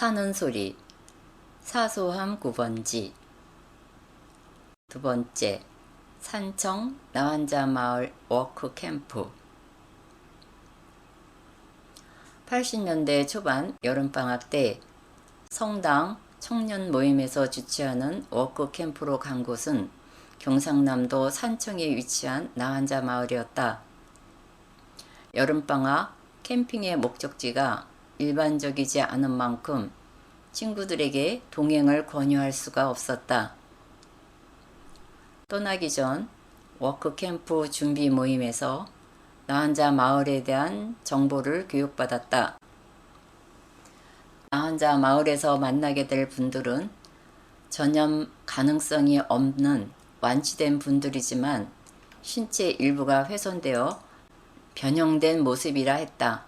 사는 소리, 사소함 9번지. 두 번째, 산청 나환자 마을 워크 캠프. 80년대 초반 여름방학 때 성당 청년 모임에서 주최하는 워크 캠프로 간 곳은 경상남도 산청에 위치한 나환자 마을이었다. 여름방학 캠핑의 목적지가 일반적이지 않은 만큼 친구들에게 동행을 권유할 수가 없었다. 떠나기 전 워크캠프 준비 모임에서 나환자 마을에 대한 정보를 교육받았다. 나환자 마을에서 만나게 될 분들은 전염 가능성이 없는 완치된 분들이지만 신체 일부가 훼손되어 변형된 모습이라 했다.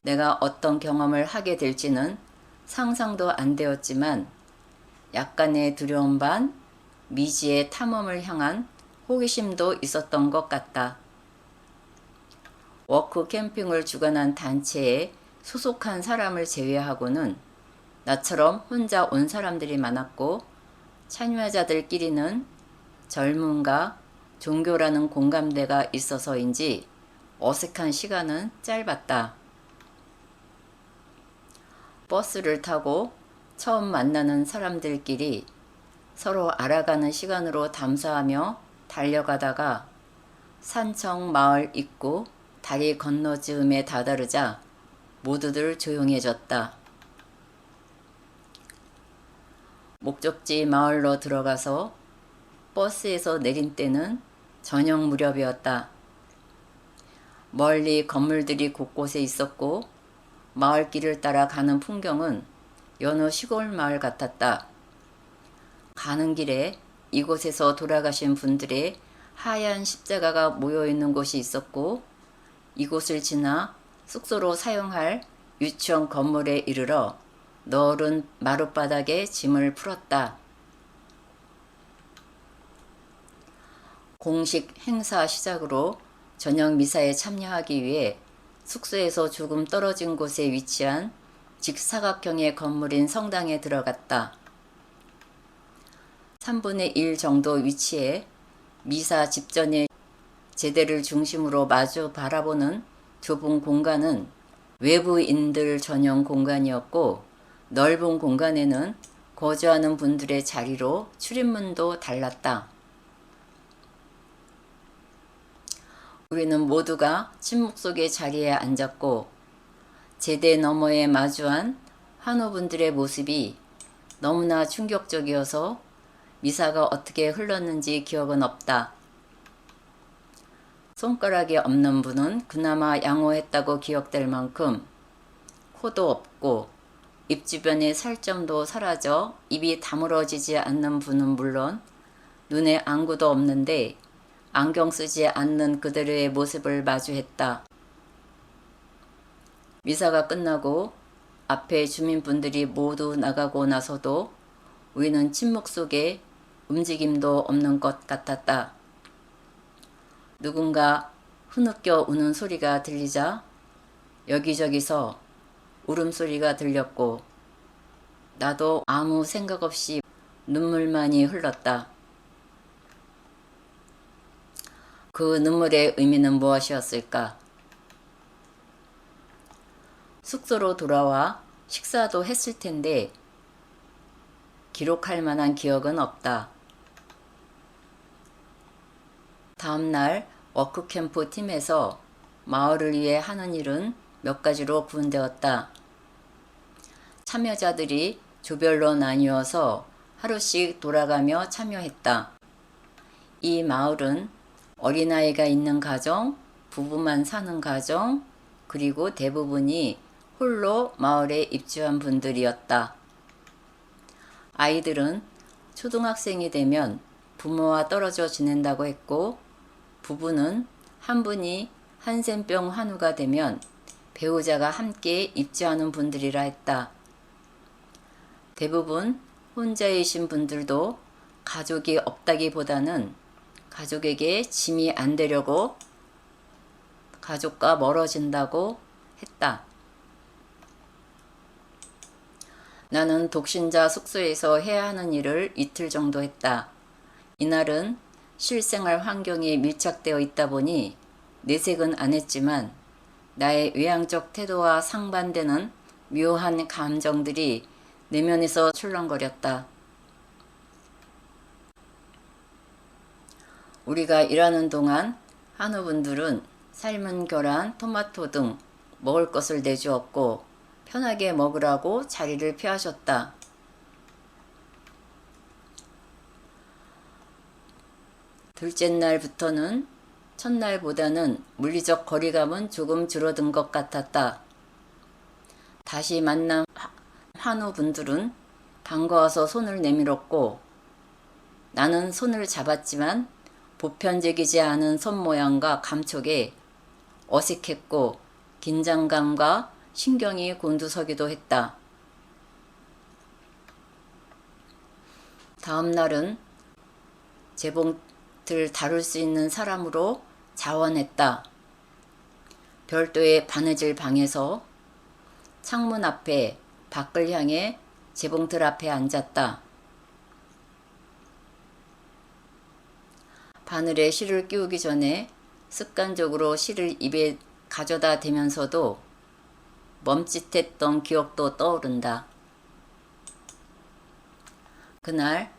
내가 어떤 경험을 하게 될지는 상상도 안 되었지만 약간의 두려움 반 미지의 탐험을 향한 호기심도 있었던 것 같다. 워크 캠핑을 주관한 단체에 소속한 사람을 제외하고는 나처럼 혼자 온 사람들이 많았고 참여자들끼리는 젊음과 종교라는 공감대가 있어서인지 어색한 시간은 짧았다. 버스를 타고 처음 만나는 사람들끼리 서로 알아가는 시간으로 담소하며 달려가다가 산청 마을 입구 다리 건너즈음에 다다르자 모두들 조용해졌다. 목적지 마을로 들어가서 버스에서 내린 때는 저녁 무렵이었다. 멀리 건물들이 곳곳에 있었고 마을길을 따라 가는 풍경은 여느 시골 마을 같았다. 가는 길에 이곳에서 돌아가신 분들의 하얀 십자가가 모여있는 곳이 있었고 이곳을 지나 숙소로 사용할 유치원 건물에 이르러 넓은 마룻바닥에 짐을 풀었다. 공식 행사 시작으로 저녁 미사에 참여하기 위해 숙소에서 조금 떨어진 곳에 위치한 직사각형의 건물인 성당에 들어갔다. 3분의 1 정도 위치에 미사 직전에 제대를 중심으로 마주 바라보는 좁은 공간은 외부인들 전용 공간이었고 넓은 공간에는 거주하는 분들의 자리로 출입문도 달랐다. 우리는 모두가 침묵 속의 자리에 앉았고 제대 너머에 마주한 환우분들의 모습이 너무나 충격적이어서 미사가 어떻게 흘렀는지 기억은 없다. 손가락이 없는 분은 그나마 양호했다고 기억될 만큼 코도 없고 입 주변의 살점도 사라져 입이 다물어지지 않는 분은 물론 눈에 안구도 없는데 안경 쓰지 않는 그들의 모습을 마주했다. 미사가 끝나고 앞에 주민분들이 모두 나가고 나서도 우리는 침묵 속에 움직임도 없는 것 같았다. 누군가 흐느껴 우는 소리가 들리자 여기저기서 울음소리가 들렸고 나도 아무 생각 없이 눈물만이 흘렀다. 그 눈물의 의미는 무엇이었을까? 숙소로 돌아와 식사도 했을 텐데 기록할 만한 기억은 없다. 다음날 워크캠프 팀에서 마을을 위해 하는 일은 몇 가지로 구분되었다. 참여자들이 조별로 나뉘어서 하루씩 돌아가며 참여했다. 이 마을은 어린아이가 있는 가정, 부부만 사는 가정, 그리고 대부분이 홀로 마을에 입주한 분들이었다. 아이들은 초등학생이 되면 부모와 떨어져 지낸다고 했고 부부는 한 분이 한센병 환우가 되면 배우자가 함께 입주하는 분들이라 했다. 대부분 혼자이신 분들도 가족이 없다기보다는 가족에게 짐이 안 되려고 가족과 멀어진다고 했다. 나는 독신자 숙소에서 해야 하는 일을 이틀 정도 했다. 이날은 실생활 환경이 밀착되어 있다 보니 내색은 안 했지만 나의 외향적 태도와 상반되는 묘한 감정들이 내면에서 출렁거렸다. 우리가 일하는 동안 한우분들은 삶은 계란, 토마토 등 먹을 것을 내주었고 편하게 먹으라고 자리를 피하셨다. 둘째 날부터는 첫날보다는 물리적 거리감은 조금 줄어든 것 같았다. 다시 만난 한우분들은 반가워서 손을 내밀었고 나는 손을 잡았지만 보편적이지 않은 손 모양과 감촉에 어색했고 긴장감과 신경이 곤두서기도 했다. 다음 날은 재봉틀 다룰 수 있는 사람으로 자원했다. 별도의 바느질 방에서 창문 앞에 밖을 향해 재봉틀 앞에 앉았다. 바늘에 실을 끼우기 전에 습관적으로 실을 입에 가져다 대면서도 멈칫했던 기억도 떠오른다. 그날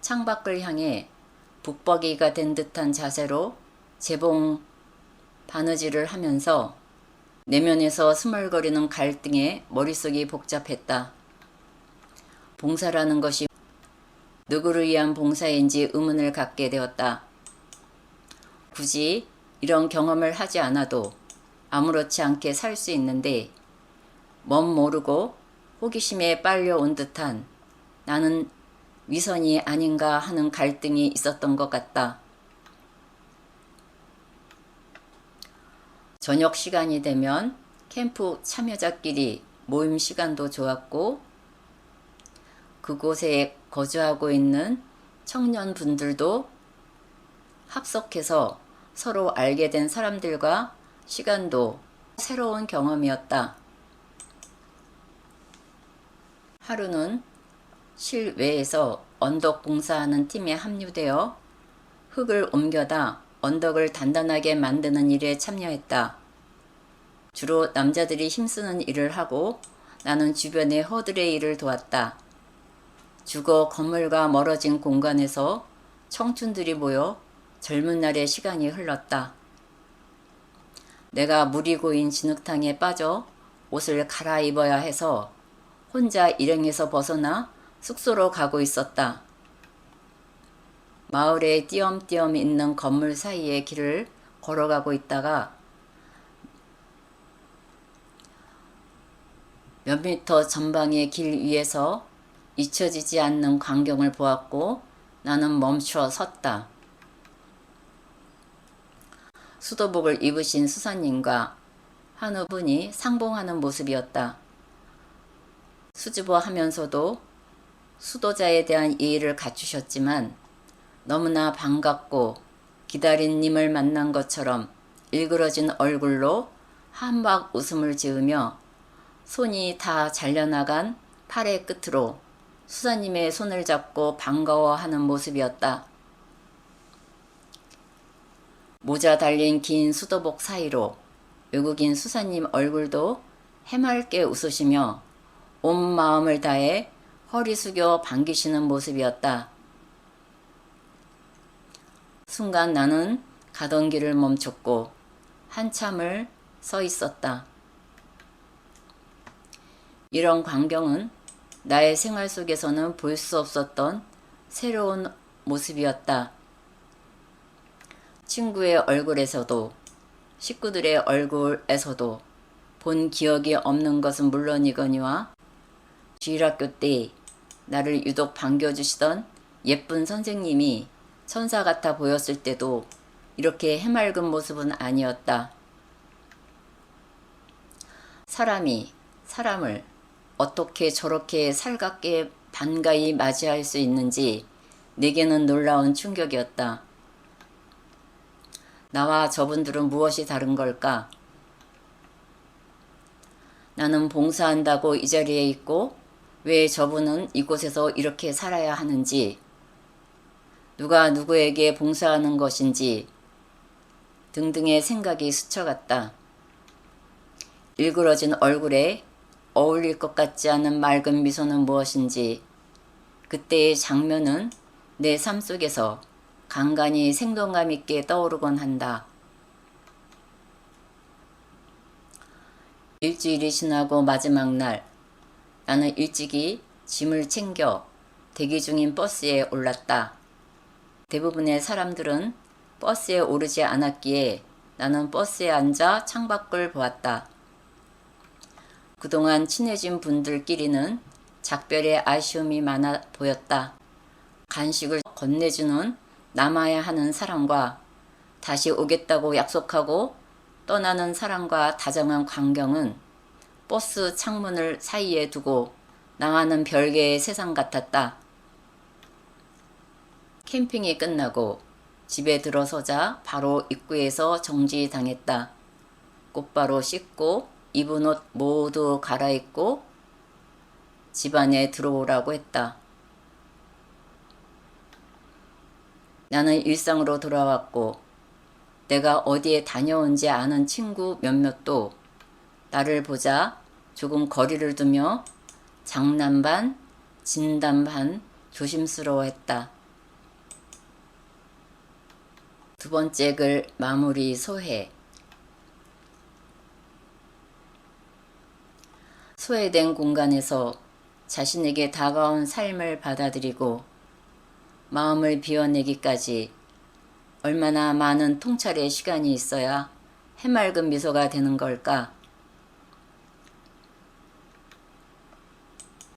창밖을 향해 북벅이가 된 듯한 자세로 재봉 바느질을 하면서 내면에서 스멀거리는 갈등에 머릿속이 복잡했다. 봉사라는 것이 누구를 위한 봉사인지 의문을 갖게 되었다. 굳이 이런 경험을 하지 않아도 아무렇지 않게 살 수 있는데 멋모르고 호기심에 빨려온 듯한 나는 위선이 아닌가 하는 갈등이 있었던 것 같다. 저녁 시간이 되면 캠프 참여자끼리 모임 시간도 좋았고 그곳에 거주하고 있는 청년분들도 합석해서 서로 알게 된 사람들과 시간도 새로운 경험이었다. 하루는 실외에서 언덕 공사하는 팀에 합류되어 흙을 옮겨다 언덕을 단단하게 만드는 일에 참여했다. 주로 남자들이 힘쓰는 일을 하고 나는 주변의 허들의 일을 도왔다. 주거 건물과 멀어진 공간에서 청춘들이 모여 젊은 날의 시간이 흘렀다. 내가 물이 고인 진흙탕에 빠져 옷을 갈아입어야 해서 혼자 일행에서 벗어나 숙소로 가고 있었다. 마을에 띄엄띄엄 있는 건물 사이의 길을 걸어가고 있다가 몇 미터 전방의 길 위에서 잊혀지지 않는 광경을 보았고 나는 멈춰 섰다. 수도복을 입으신 수사님과 한우분이 상봉하는 모습이었다. 수줍어 하면서도 수도자에 대한 예의를 갖추셨지만 너무나 반갑고 기다린 님을 만난 것처럼 일그러진 얼굴로 한박 웃음을 지으며 손이 다 잘려나간 팔의 끝으로 수사님의 손을 잡고 반가워하는 모습이었다. 모자 달린 긴 수도복 사이로 외국인 수사님 얼굴도 해맑게 웃으시며 온 마음을 다해 허리 숙여 반기시는 모습이었다. 순간 나는 가던 길을 멈췄고 한참을 서 있었다. 이런 광경은 나의 생활 속에서는 볼 수 없었던 새로운 모습이었다. 친구의 얼굴에서도 식구들의 얼굴에서도 본 기억이 없는 것은 물론이거니와 주일학교 때 나를 유독 반겨주시던 예쁜 선생님이 천사 같아 보였을 때도 이렇게 해맑은 모습은 아니었다. 사람이 사람을 어떻게 저렇게 살갑게 반가이 맞이할 수 있는지 내게는 놀라운 충격이었다. 나와 저분들은 무엇이 다른 걸까? 나는 봉사한다고 이 자리에 있고 왜 저분은 이곳에서 이렇게 살아야 하는지, 누가 누구에게 봉사하는 것인지 등등의 생각이 스쳐갔다. 일그러진 얼굴에 어울릴 것 같지 않은 맑은 미소는 무엇인지 그때의 장면은 내 삶 속에서 간간히 생동감 있게 떠오르곤 한다. 일주일이 지나고 마지막 날, 나는 일찍이 짐을 챙겨 대기 중인 버스에 올랐다. 대부분의 사람들은 버스에 오르지 않았기에 나는 버스에 앉아 창밖을 보았다. 그동안 친해진 분들끼리는 작별의 아쉬움이 많아 보였다. 간식을 건네주는 남아야 하는 사람과 다시 오겠다고 약속하고 떠나는 사람과 다정한 광경은 버스 창문을 사이에 두고 나와는 별개의 세상 같았다. 캠핑이 끝나고 집에 들어서자 바로 입구에서 정지당했다. 곧바로 씻고 입은 옷 모두 갈아입고 집 안에 들어오라고 했다. 나는 일상으로 돌아왔고 내가 어디에 다녀온지 아는 친구 몇몇도 나를 보자 조금 거리를 두며 장난 반, 진담 반 조심스러워했다. 두 번째 글 마무리 소회. 소외된 공간에서 자신에게 다가온 삶을 받아들이고 마음을 비워내기까지 얼마나 많은 통찰의 시간이 있어야 해맑은 미소가 되는 걸까?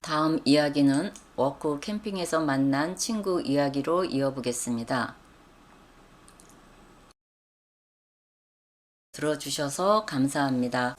다음 이야기는 워크 캠핑에서 만난 친구 이야기로 이어보겠습니다. 들어주셔서 감사합니다.